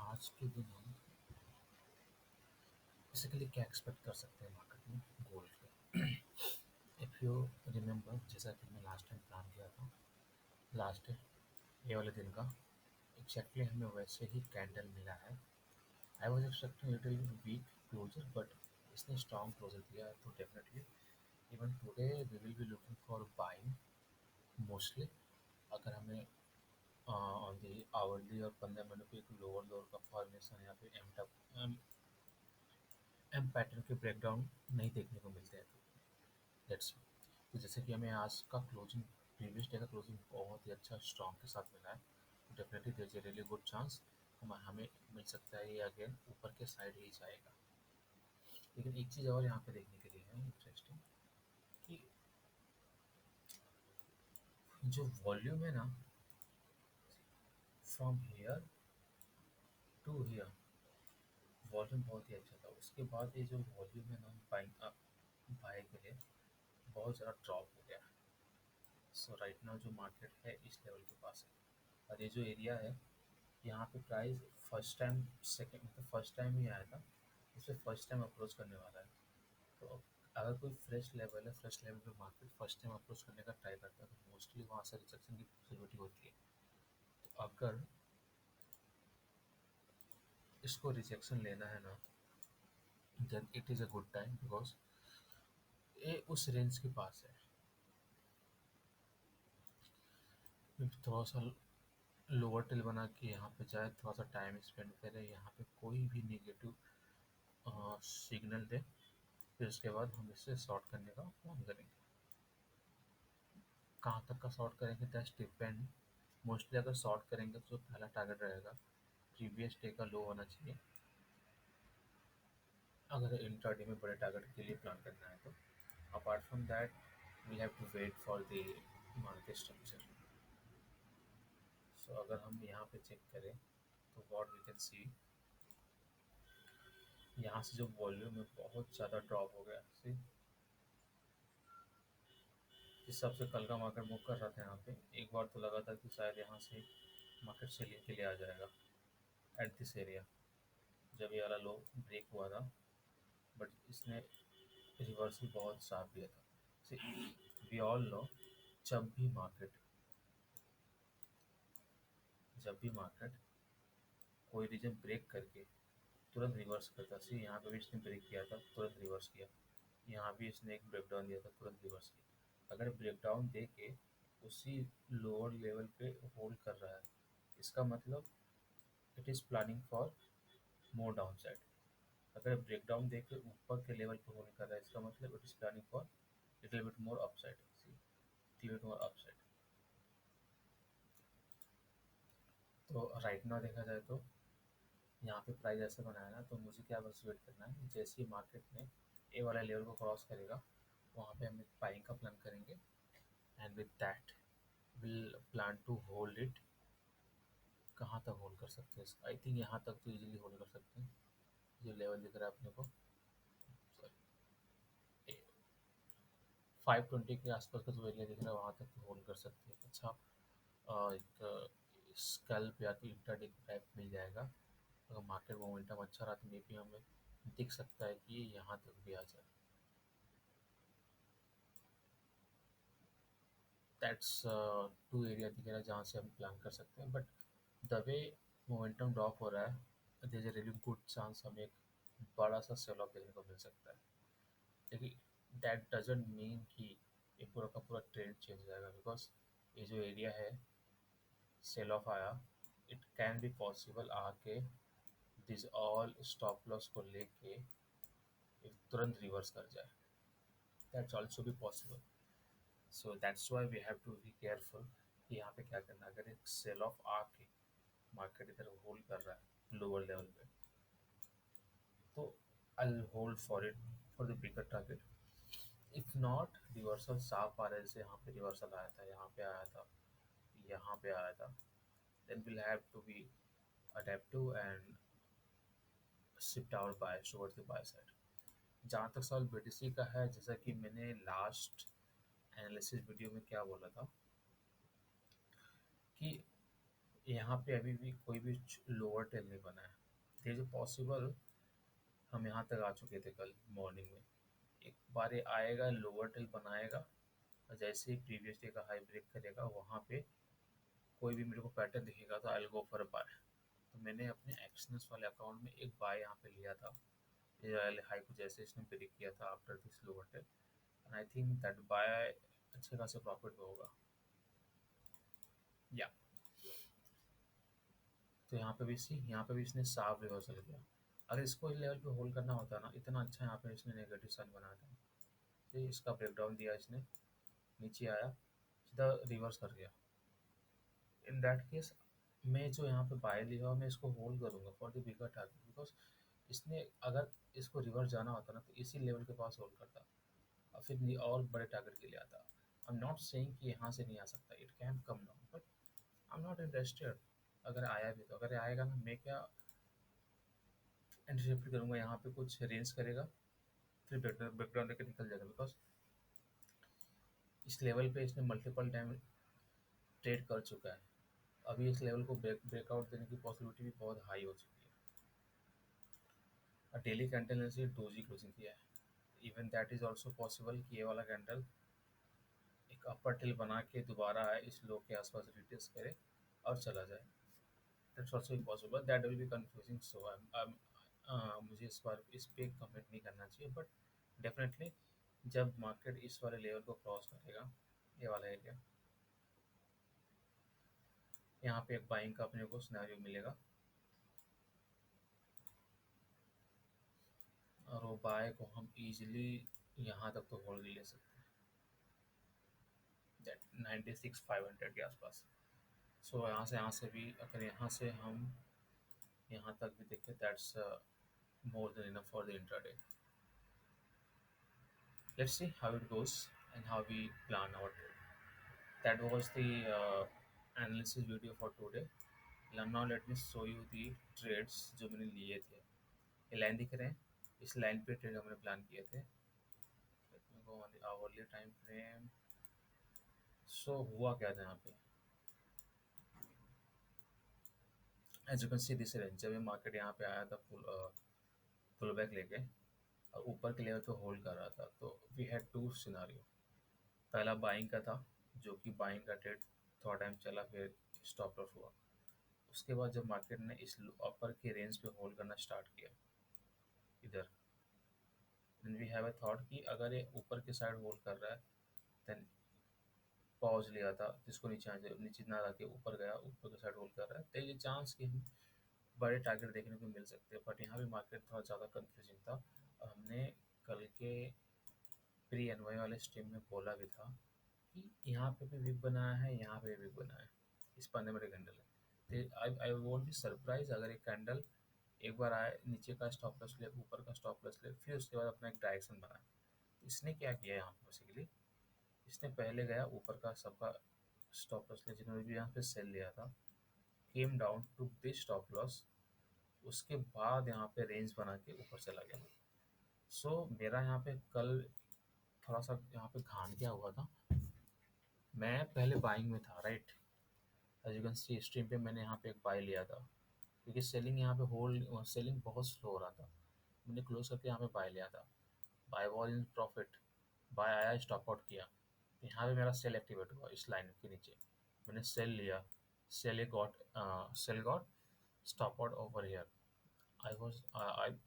आज के दिन हम बेसिकली क्या एक्सपेक्ट कर सकते हैं मार्केट में गोल्ड के। इफ़ यू रिमेंबर, जैसा कि मैं लास्ट टाइम प्लान किया था, लास्ट ये वाले दिन का एग्जैक्टली हमें वैसे ही कैंडल मिला है। I was expecting little weak closure, but इसने स्ट्रॉन्ग क्लोजर दिया है, तो definitely even today we will be looking for buying mostly. अगर हमें ऑन दी आवरली और 15 मिनट पे एक लोअर लोअर का फॉर्मेशन या फिर एम पैटर्न के ब्रेकडाउन नहीं देखने को मिलते हैं, तो लेट्स सी। तो जैसे कि हमें आज का क्लोजिंग, प्रीवियस डे का क्लोजिंग बहुत ही अच्छा स्ट्रॉन्ग के साथ मिला है, तो definitely there is a really good chance हमें मिल सकता है ये अगेन ऊपर के साइड ही जाएगा। लेकिन एक चीज़ और यहाँ पे देखने के लिए है इंटरेस्टिंग, कि जो वॉल्यूम है ना, from here to here volume बहुत ही अच्छा था। उसके बाद ये जो वॉल्यूम है ना, बाइंग बाय के लिए बहुत ज़्यादा ड्रॉप हो गया। सो राइट नाउ जो मार्केट है इस लेवल के पास है, और ये जो एरिया है यहाँ पे प्राइस फर्स्ट टाइम सेकेंड मतलब फर्स्ट टाइम ही आया था, इसे फर्स्ट टाइम अप्रोच करने वाला है। तो अगर कोई फ्रेश लेवल है, फ्रेश लेवल पे मार्केट फर्स्ट टाइम अप्रोच करने का ट्राई करता है, तो मोस्टली वहाँ से रिजेक्शन की पॉसिबिलिटी होती है। तो अगर इसको रिजेक्शन लेना है ना, then it is a good time, because ये उस रेंज के पास है। थोड़ा सा लोअर टेल बना के यहाँ पे जाए, थोड़ा सा टाइम स्पेंड करे, यहाँ पे कोई भी नेगेटिव सिग्नल दे, फिर उसके बाद हम इसे शॉर्ट करने का प्लान करेंगे। कहाँ तक का शॉर्ट करेंगे दैट्स डिपेंड। मोस्टली अगर शॉर्ट करेंगे तो जो पहला टारगेट रहेगा प्रीवियस डे का लो होना चाहिए, अगर इंट्राडे में बड़े टारगेट के लिए प्लान करना है तो। Apart from that we have to wait for the market structure. So अगर हम यहाँ पे चेक करें तो व्हाट वी कैन सी, यहाँ से जो वॉल्यूम है बहुत ज़्यादा ड्रॉप हो गया। सी, इस हिसाब से कल का मार्केट मूव कर रहा था, यहाँ पे एक बार तो लगा था कि शायद यहाँ से मार्केट सेलिंग के लिए आ जाएगा एट दिस एरिया, जब ये वाला लो ब्रेक हुआ था। बट इसने रिवर्सल बहुत साफ दिया था। सी, वी ऑल नो, जब भी मार्केट जब भी मार्केट कोई रीजन ब्रेक करके तुरंत रिवर्स करता, सी यहाँ पे भी इसने ब्रेक किया था, तुरंत रिवर्स किया। यहाँ भी इसने एक ब्रेकडाउन दिया था, तुरंत रिवर्स किया। अगर ब्रेकडाउन दे के उसी लोअर लेवल पे होल्ड कर रहा है, इसका मतलब it is planning for more down side. अगर ब्रेकडाउन दे के ऊपर के लेवल पे होल्ड कर रहा है, इसका मतलब it is planning for little bit more upside, see, little bit more upside. तो राइट नाउ देखा जाए तो यहाँ पे प्राइस ऐसे बनाया ना, तो मुझे क्या बस वेट करना है, जैसे ही मार्केट में ए वाला लेवल को क्रॉस करेगा वहाँ पे हम एक बाइंग का प्लान करेंगे, and with that will plan to hold it. कहाँ तक होल्ड कर सकते हैं इसका, आई थिंक यहाँ तक तो इजीली होल्ड कर सकते हैं। जो लेवल दिख रहा है अपने को, सॉरी, 520 के आसपास का जो एरिया दिख रहा है वहाँ तक तो होल्ड कर सकते हैं। अच्छा, एक स्कैल्प या तो इंट्राडे टाइप मिल जाएगा। अगर मार्केट मोमेंटम अच्छा रहा तो मे बी हमें दिख सकता है कि यहाँ तक भी आ जाए। दैट्स टू एरिया दिख रहा है जहाँ से हम प्लान कर सकते हैं, but the way momentum drop हो रहा है, there is a really good chance हमें एक बड़ा सा सेल ऑफ देखने को मिल सकता है। लेकिन दैट डजंट मीन कि ये पूरा का पूरा ट्रेंड चेंज हो जाएगा, बिकॉज ये जो एरिया है सेल ऑफ आया, इट कैन बी पॉसिबल आके दिस ऑल स्टॉप लॉस को लेके ये तुरंत रिवर्स कर जाए। दैट्स ऑल्सो भी पॉसिबल। So that's why we have to be careful कि यहाँ पे क्या करना है। अगर एक सेल ऑफ आके मार्केट इधर होल्ड कर रहा है लोअर लेवल पे, तो I hold for it for the bigger target. If not, reversal साफ आ रहा है, जैसे यहाँ पे रिवर्सल आया था, यहाँ पे आया था, यहाँ पे आया था, then will have to be adaptive and shift our bias towards the buy side. जहाँ तक सवाल बीटीसी का है, जैसा कि मैंने लास्ट एनालिसिस वीडियो में क्या बोला था, कि यहाँ पे अभी भी कोई भी लोअर टेल नहीं बना है। थे जो पॉसिबल। हम यहाँ तक आ चुके थे कल मॉर्निंग में। एक बार ये आएगा, लोअर टेल बनाएगा, और जैसे ही प्रीवियस डे का हाई ब्रेक करेगा वहाँ पे कोई भी मेरे को पैटर्न दिखेगा तो I will go for buy. तो मैंने अपने एक्शनस वाले अकाउंट में एक बाय यहाँ पे लिया था, ये वाले हाई को जैसे इसने ब्रेक किया था after this lower tail, and I think that bye अच्छे खासे प्रॉफिट में होगा। या तो यहाँ पे भी सी, यहाँ पे भी इसने साफ रिवर्सल किया। अगर इसको इस लेवल पे होल्ड करना होता ना, इतना अच्छा यहाँ पे इसने नेगेटिव साइन बनाया था, तो इसका ब्रेकडाउन दिया इसने, नीचे आया, सीधा रिवर्स कर गया। इन दैट केस मैं जो यहाँ पे बाय लिया मैं इसको होल्ड करूँगा for the bigger target, because इसने अगर इसको रिवर्स जाना होता ना तो इसी लेवल के पास होल्ड करता, और फिर और बड़े टारगेट के लिए आता। आई एम नॉट सेइंग कि यहाँ से नहीं आ सकता, it can come down, but I am not interested. अगर आया भी तो, अगर आएगा ना, मैं क्या एंटिसिपेट करूँगा यहाँ पे कुछ रेंज करेगा, फिर ब्रेकडाउन देकर निकल जाएगा, बिकॉज इस लेवल पे इसने मल्टीपल टाइम ट्रेड कर चुका है। अभी इस लेवल को ब्रेकआउट देने की पॉसिबिलिटी भी बहुत हाई हो चुकी है। और डेली कैंडल ने सिर्फ डोजी क्लोजिंग किया है, even that is also possible कि ये वाला कैंडल एक अपर टिल बना के दोबारा आए, इस लो के आसपास रिटेस्ट करे और चला जाए। That's also possible, that will be confusing. So मुझे इस बार इस पे कमेंट नहीं करना चाहिए, बट डेफिनेटली जब मार्केट इस वाले लेवल को क्रॉस करेगा, ये वाला एरिया, यहाँ पे एक बाइंग का अपने को सिनेरियो मिलेगा, और वो बाय को हम इजीली यहाँ तक तो होल्ड ले सकते हैं, दैट 96,500 के आसपास। सो यहाँ से भी अगर यहाँ से हम यहाँ तक भी देखें, that's more than enough for the intraday. Let's see how it goes and how we plan our trade. That was the analysis video for today. Now let me show you the trades जो मैंने लिए थे। ये line दिख रहे हैं, इस line पे ट्रेड हमने प्लान किए थे। Let me go on the hourly time frame. So हुआ क्या था यहाँ पे, as you can see this range, जब ये मार्केट यहाँ पे आया था पुल बैक लेके और ऊपर के लेवल पे होल्ड कर रहा था, तो वी हैड टू सिनारियो। पहला बाइंग का था, जो कि बाइंग का ट्रेड थोड़ा टाइम चला, फिर स्टॉप लॉस हुआ। उसके बाद जब मार्केट ने इस अपर के रेंज पे होल्ड करना स्टार्ट किया इधर, then we have a thought कि अगर ये ऊपर के साइड होल्ड कर रहा है, देन पॉज लिया था, जिसको नीचे ना आके ऊपर गया, ऊपर के साइड होल्ड कर रहा है, तो ये चांस कि हम बड़े टारगेट देखने को मिल सकते हैं। बट यहाँ भी मार्केट थोड़ा ज़्यादा कंफ्यूजिंग था, और हमने कल के प्री एनवाई वाले स्ट्रीम में बोला भी था कि यहाँ पे भी वीक बनाया है, यहाँ पे भी वीक बनाया है, इस 15 मिनट कैंडल है। आई आई वोंट बी सरप्राइज अगर एक कैंडल एक बार आए, नीचे का स्टॉप लॉस ले, ऊपर का स्टॉप लॉस ले, फिर उसके बाद अपना एक डायरेक्शन बनाए। इसने क्या किया यहाँ पे बेसिकली, इसने पहले गया ऊपर का सबका स्टॉप लॉस ले, जिन्होंने भी यहाँ पे सेल लिया था, came down to this stop loss, उसके बाद यहाँ पे रेंज बना के ऊपर चला गया। मेरा यहाँ पे कल थोड़ा सा यहाँ पे घाट गया हुआ था, मैं पहले बाइंग में था, right. As you can see stream पे मैंने यहाँ पे एक बाय लिया था, क्योंकि सेलिंग यहाँ पे होल्ड, सेलिंग बहुत स्लो हो रहा था, मैंने क्लोज करके यहाँ पे बाय लिया था। Buy was in profit, buy आया, स्टॉप आउट किया, तो यहाँ पे मेरा सेल एक्टिवेट हुआ इस लाइन के नीचे, मैंने सेल लिया, sell got stop out over here. I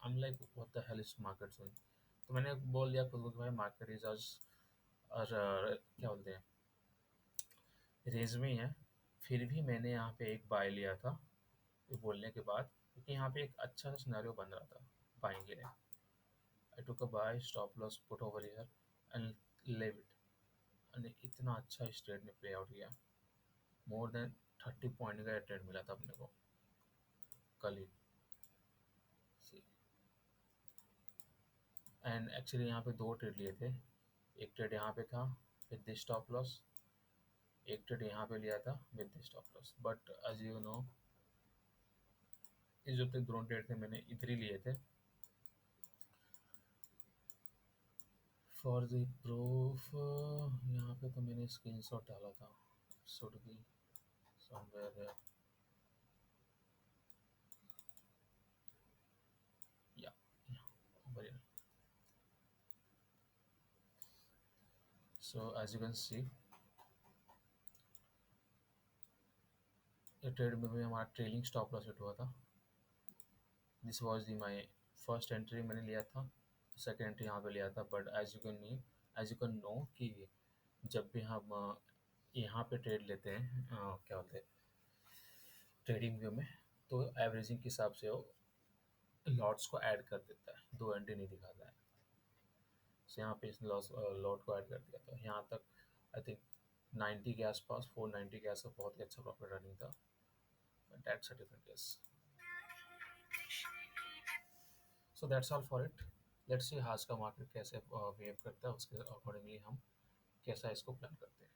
am like what the hell is market doing. तो मैंने बोल दिया खुद को कि भाई मार्केट इज आज, और क्या बोलते हैं, रेंज में ही है। फिर भी मैंने यहाँ पे एक बाय लिया था ये बोलने के बाद, क्योंकि यहाँ पे एक अच्छा सा सिनेरियो बन रहा था बाइंग के लिए। I took a buy, stop loss put over here and leave it, and इतना अच्छा इस ट्रेड ने प्ले आउट किया, मोर देन 30 पॉइंट का ट्रेड मिला था अपने को कल ही। एंड एक्चुअली यहाँ पे दो ट्रेड लिए थे, एक ट्रेड यहाँ पे था विद दिस स्टॉप लॉस, एक ट्रेड यहाँ पे लिया था with this stop loss, but as you know इस जो तक दोनों ट्रेड थे मैंने इधर ही लिए थे। फॉर द प्रूफ यहाँ पे तो मैंने स्क्रीनशॉट डाला था, शुड बी समवेयर है। बढ़िया। So as you can see, ये ट्रेड में भी हमारा ट्रेलिंग स्टॉप लॉस हिट हुआ था। This was the my first entry मैंने लिया था, सेकंड एंट्री यहाँ पे लिया था। But as you can know कि जब भी हम यहाँ पे ट्रेड लेते हैं, क्या बोलते हैं, ट्रेडिंग व्यू में, तो एवरेजिंग के हिसाब से वो लॉट्स को ऐड कर देता है, दो एंट्री नहीं दिखाता है। तो यहाँ पे इस लॉस लॉट को ऐड कर दिया था यहाँ तक। आई थिंक 90 के आसपास, 490 के आसपास बहुत ही अच्छा प्रॉफिट रनिंग था। That's a different case. So that's all for it. Let's see आज का मार्केट कैसे बिहेव करता है, उसके अकॉर्डिंगली हम कैसा इसको प्लान करते हैं।